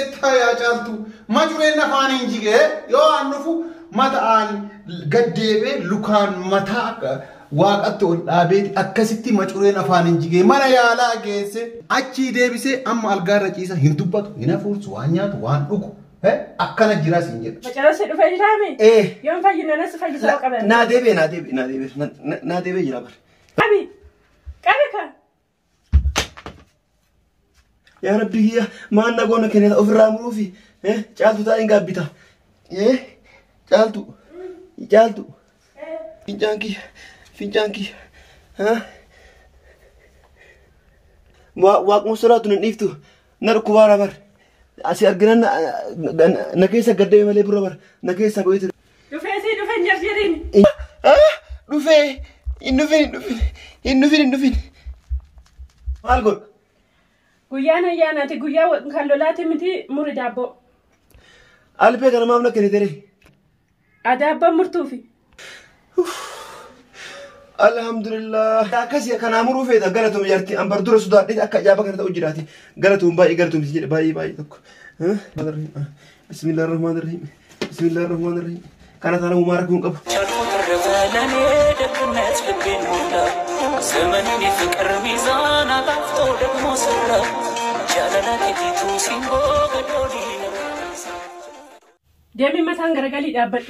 dandeettaa yaa caaltu majureen afaan hin jige yoo annufu mataan gaddeebee lukaan mataa waaqatti ol dhaabeeti akkasitti majureen afaan hin jige mana yaalaa geesse achii deebisee amma algaarra ciisa hin dubbatu hin hafuursu waan nyaatu waan dhugu akkana jiraas hin jedhu. Macarasee dhufee jiraame? Yoon fayyina nas fayyisuu qaban. Naa deebee jira bar. Qabi ka. Yaa Rabbi hiyya maan nagoona kenneta ofirraa muruufi caaltu taa'in gaabbita. Caaltu. Fincaan kiyya. Waaquma soraatu nan dhiiftu na dhukkubaara bar. Asii argina na keessa gaddee malee bira bar na keessa goyte. Dhufee jarjariin. Dhufee hin dhufin. Maal godhu? Guyyaan ayyaanaati guyyaa kan lolaati miti muri daabboo. Albee kana maaf na kennitere? Adaabbaan murtuufi. Alhamdulillah. Akkasii kanaa muruu feeta galatuun yarti an bardura sodaadhee akka ajaa'ibaa kana ta'u jiraati. Galatuun baay'ee galatuun jedhe baay'ee tokko. Bismillahirrahmanirrahim. Kana taana mubarak kun qabu. زمني فكر ميزان عطفته دمو سرا جالنا كتيتو سينبو قدودي ديمي متان غرغلي دابد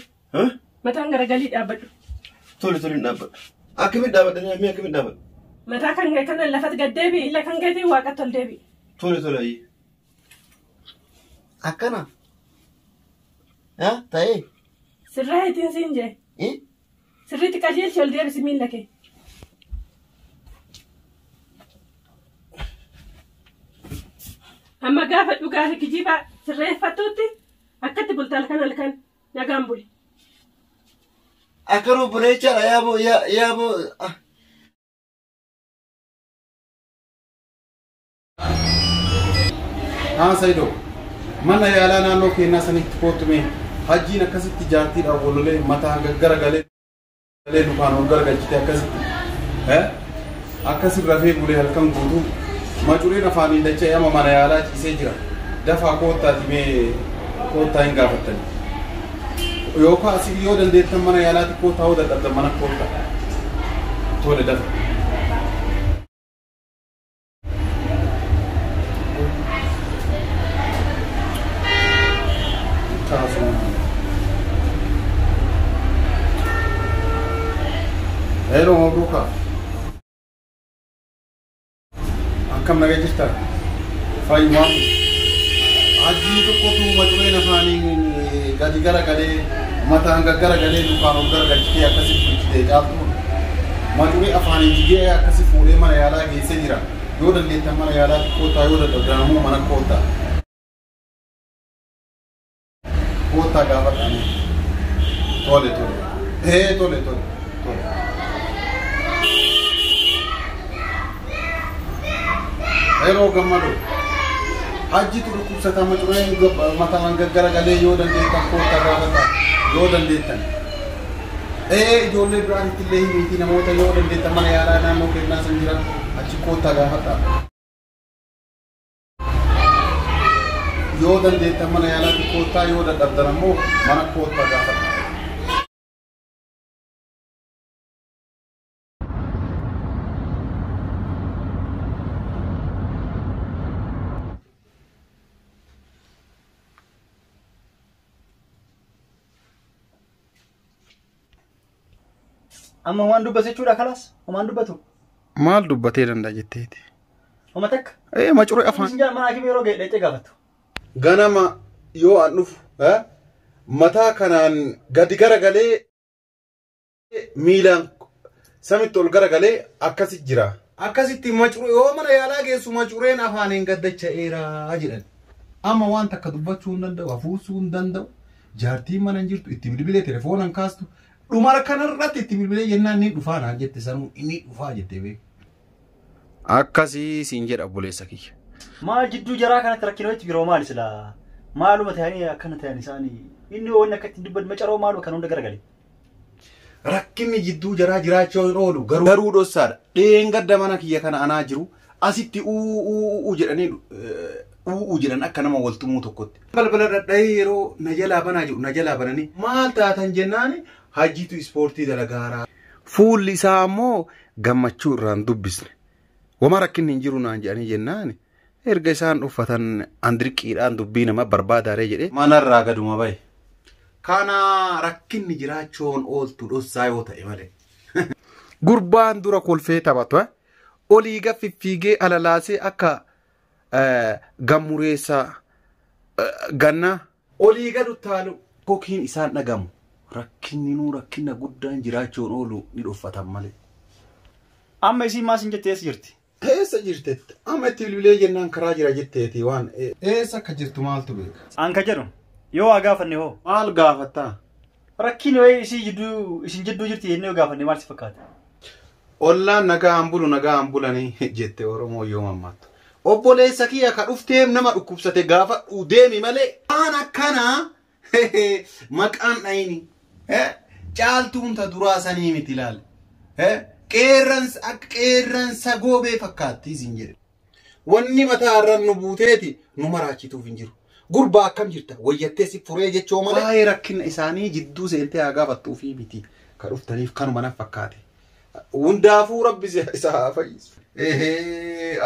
متان غرغلي دابد تولي دابد اكيد دابد مي اكيد دابد متا كان كان لفت قدبي الا كان قدي واقتل دبي تولي اي اكنا تاي سرهتين سينجي سريتك اجيل شول دي بسم الله أما قافت وقافت كجيبة سرية فتوتي أكتب قلت لكان نقام بولي أكرو بوليتشا يا بو سيدو من يالانا نو كينا سنيت كوتمي حجينا كسيت تجارتي أولو لي متا غرغلي لي دكانو غرغلتي أكسب رفيق بولي هلكم بودو majureen afaan dachee amma mana yaalaa ciisee jira dafaa koottaati mee koottaa hin gaafattani yookaan asii yoo dandeettan mana yaalaatti koottaa hoo dadhabdan mana koottaa tole dafa. Hello mabruka. كم نجيتها فاي ما أجي تقطو مجموعة نفاني قادي كرا كده متى أنك كرا كده دكانو كرا كده كي أكسب كده جابو مجموعة أفاني جيه أكسب فوري ما يالا جيسه جرا يودن دي تمام يالا كوتا يودن درامو منا كوتا جابت أنا تولي هي تولي Hello Gamado. Haji tu rukup setama cuman mata gara gale yo dan dia tak kota gawata yo dan dia tan. Jo le berani tilai miti nama kita yo dan dia mana yara nama kita sendiri aci kota gawata. Yo dan dia mana yara di kota yo dan daramu mana kota gawata. أما وان دوبة شو خلاص وما دوبته مال دوبتي رندا جتيتي وما تك ما تروي أفهم سنجا ما أكيد يروح ليتة قافته غنما يو أنوف متى كان قد غرقلي ميلان سميت الغرقلي أكاسي جرا أكاسي تماجرو يو من يالا جيسو ماجرين أفانين قد تشيرا أجرا أما وان تكدوبة دندو وفوسون دندو جارتي ما ننجرتو اتبلي تلفون أنكاستو Rumah kanan rati tiba-tiba jenna ni dufa na jette sanu ini dufa jette be. Akkasi sinjer abule saki. Ma jiddu jara kana tarakkino itti biro maal sila. Maaluma tahani akkana tahani sani. Inni wonna akkatti dubbad macaro maalu kan hunda garagale. Rakkinni jiddu jara jiraachoo hin oolu garuu dhossaadha. Dheengadda mana kiyya kana anaa jiru asitti jedhanii u'uu jiran akka nama waltumuu tokkotti. Balbala dhadha'ee yeroo na jalaa banaa jiru na jalaa bananii maal taatan jennaan hajjiitu ispoortii dalagaaraa. Fuulli isaa ammoo gammachuu irraan dubbisne. Wama rakkinni hin jiru naan jedhanii jennaan erga isaan uffatan andiriqiidhaan dubbii nama barbaadaaree jedhee manarraa gaduma bahe. Kana rakkinni jiraachuun ooltu dhossaa yoo ta'e malee. Gurbaan dura kolfee taphatu olii gaffifiigee alalaasee akka gammureessa ganna olii gadu taalu kokiin isaan dhagamu rakkinni rakkina guddaan jiraachuun oolu ni dhuffatan malee. Amma isiin maas hin jettee eessa jirti? Eessa jirtetti? Amma itti bilbilee jennaan karaa jira jetteeti waan eessa akka jirtu maaltu beeka? Aan ka jedhu yoo waa gaafanne hoo? Maal gaafattaa? Rakkiin wayii isin jidduu jirti jennee yoo gaafanne maal si fakkaata? Ollaan nagaan bulanii jette Oromoo yoo mammaattu. Obboleessa kiyya ka dhufteem nama dhukkubsate gaafa deemi malee waan akkanaa maqaan dhayini caaltuun ta duraa sanii miti ilaale. Qeerransa goobee fakkaatti isin jedhe. Wanni mataa irraan nu buuteeti nu maraachituuf hin jiru. Gurbaa akkam jirta wayyattee si furee jechoo malee. Waa'ee rakkina isaanii jidduu seentee haa gaafattuufi miti ka dhuftaniif kanuma na fakkaate. Hundaafuu rabbi isa haa fayyisu.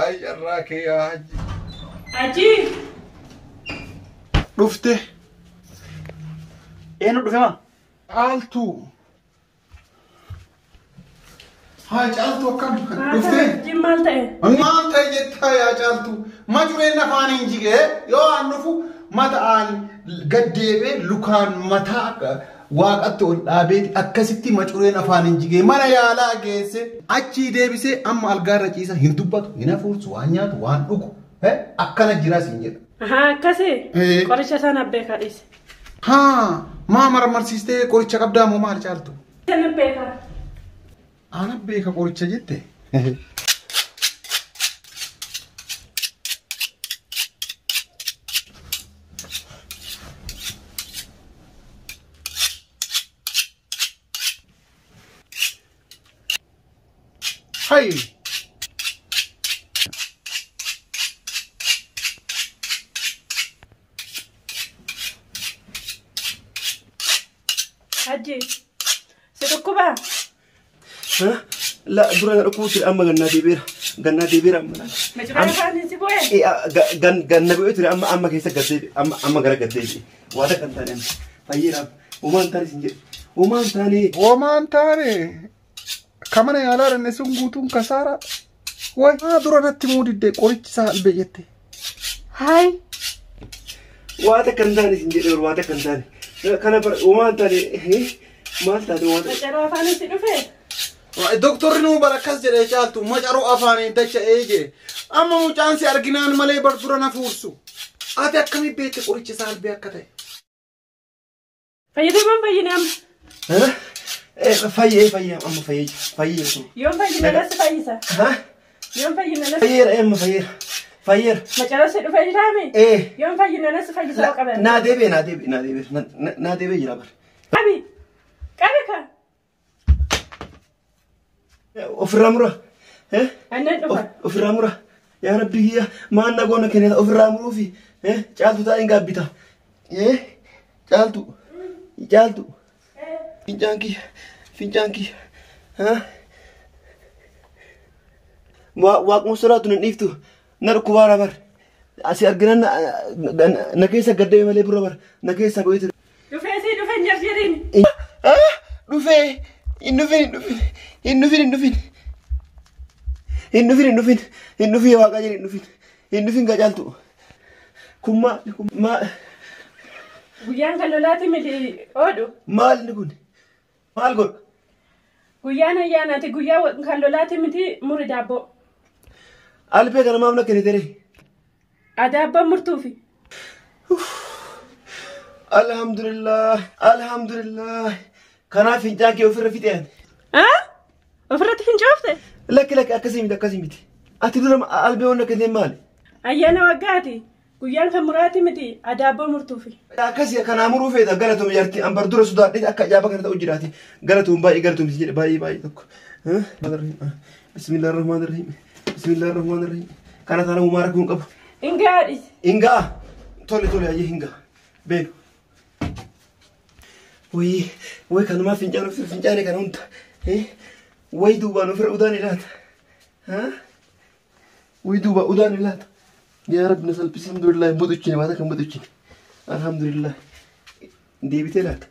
Ay irraa kee yaa hajji. Hajji. Dhufte. Eenyu dhufe maa? Caaltuu. Haa caaltuu akkam dhufte. Maal ta'e? Maal ta'e jettaa yaa caaltuu. Majureen afaan hin jigee yoo aan dhufu mataan gaddeebee lukaan mataa waaqatti ol dhaabeeti akkasitti macureen afaan hin jigee mana yaalaa geesse achii deebisee amma algaarra ciisa hin dubbatu hin hafuursu waan nyaatu waan dhugu akkana jiraas hin jedhu. Akkasii qoricha sana beekaa dhiise. Maa marmarsiistee qoricha qabdaa moo maal caaltu? Sana beekaa. Ana beeka qoricha jette. Hai. Hajji, si dhukkuba? La dura na dhukkubutti amma gannaa deebiira amma. Majuraan afaanii si bu'ee? Ganna bu'ee ture amma keessa gaddee amma gara gaddee waa takka hin taane fayyeeraaf uumaan taane sin jedhe uumaan taane. Kamana yaalaa ranne sun guutuun kasaara. Way dura natti muudidde qorichi isaa albee jette. Hai. Waa takka hin taane sin jedhe waa takka hin taane. Kana bara uumaan taane maal taate waan. Macaroo afaanii si dhufee? Doktorri nuu bara akkas jedhee caaltu macaroo afaanii dacha'ee jedhe. Amma mucaan si arginaan malee bar dura na fuursu. Ati akkamii beekte qorichi isaa albee akka ta'e? Fayyadaman fayyine amma. Fayyee amma fayyee. Yoom fayyina nasi fayyisa? Yoom fayyina nasi? Fayyeera. Macaroo si dhufee jiraame? Yoom fayyina nasi fayyisa qaban? Naa deebee jira bara. Qabi ka. Ofirraa mura. Annen dhufa. Ofirraa mura. Yaa rabbi kiyya maan nagoona kenneeta ofirraa muruufi caaltu taa'een gaabbita. Caaltu. Fincaan kiyya. Waaquma sodaatu nan dhiiftu na dhukkubaara bar. Asi arginan na keessa gaddee malee bura bar na keessa go'itu. Dhufee si dhufe hin jarjariin. Dhufee hin dhufin. Hin dhufin waaqa jedhin hin dhufin gacaaltu. Kun maal? Guyyaan kan lolaati miti oodhu. Maal inni kun? Maal godha? Guyyaan ayyaanaati guyyaa kan lolaati miti muri daabboo. Albee kana maaf na kennitere? Adaabban murtuufi. Alhamdulillah. Kanaaf fincaan kee ofirra fixeen. Ofirratti fincoofte? Lakki akkasii miti. Ati dura albee waan na kennite maali? Ayyaana waggaati. Guyyaan kan muraati miti adaaboo murtuufi. Akkasii kanaa muruu feeta galatoom yarti ambar dura sodaadhee akka ajaa'ibaa kana ta'u jiraati. Galatoom baay'ee galatoom jedhe baay'ee tokko. Bismillahirrahmanirrahim. Kana taana mumaara kun qabu. Ingaadhi. Ingaa. Tole tole ayyee hingaa. Beenu. Way kanumaa fincaane kana hunda. Way duubaan ofirra udaan ilaata. Way duuba udaan ilaata. Yaa Rabbi na salphisi alhamdulillah hin butuchine waata kan butuchine. Alhamdulillah. Deebitee laata.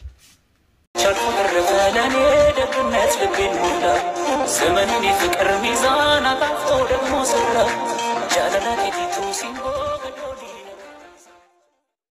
زمن في كرمي زانا طفو دمو سرا جالنا كتي توسين